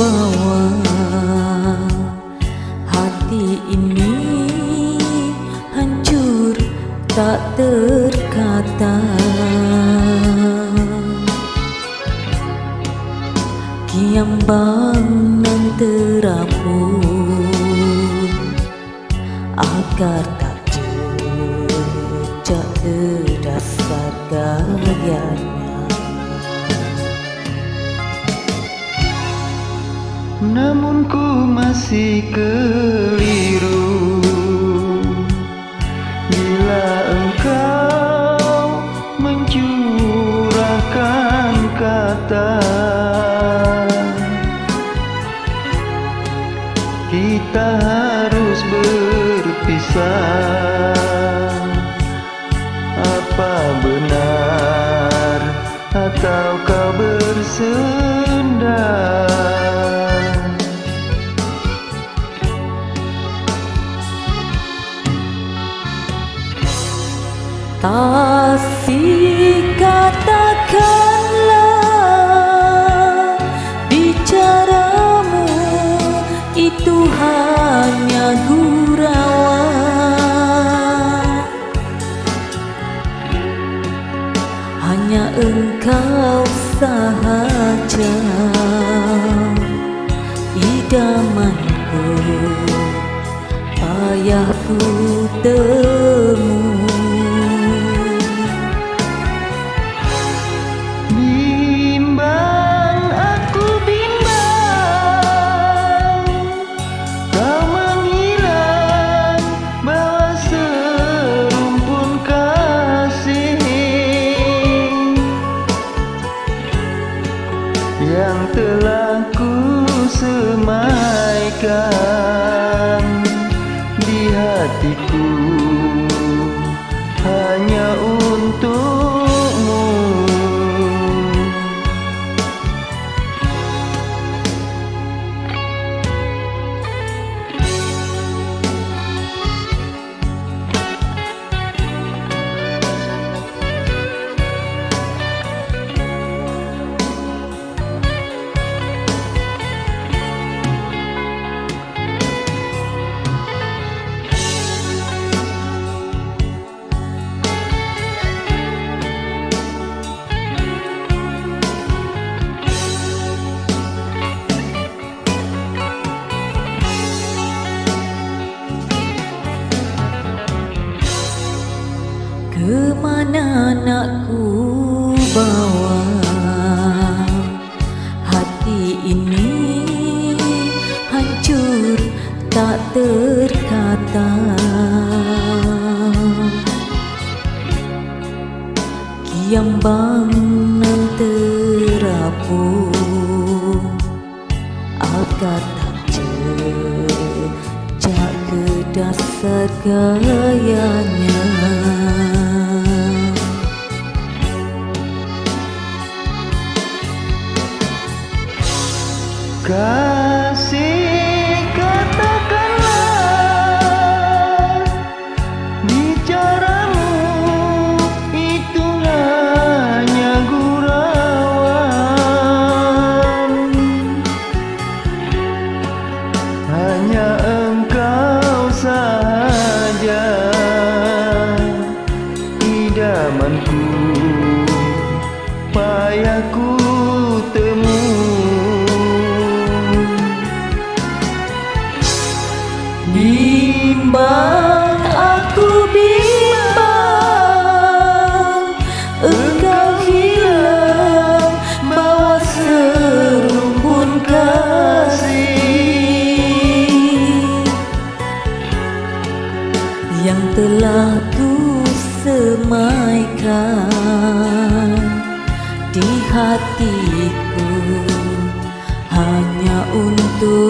bawa hati ini hancur tak terkata. Kiambang nan terapun agar tak jejak terdasar gayanya. Namun ku masih keliru bila engkau mencurahkan kata. Kita harus berpisah. Apa benar atau kau bersendar? Kasih, katakanlah bicaramu itu hanya gurauan. Hanya engkau sahaja idamanku, payah ku temu. Yang telah ku semaikan di hatiku hanya untukmu. Kemana nak ku bawa hati ini hancur tak terkata. Kiambang nan terapun agar tak jejak ke dasar gayanya. Kasih, katakanlah bicaramu itu hanya gurauan. Hanya engkau sahaja idamanku, payah ku temu. Bimbang, aku bimbang, engkau hilang bawa serumpun kasih yang telah ku semaikan di hatiku hanya untuk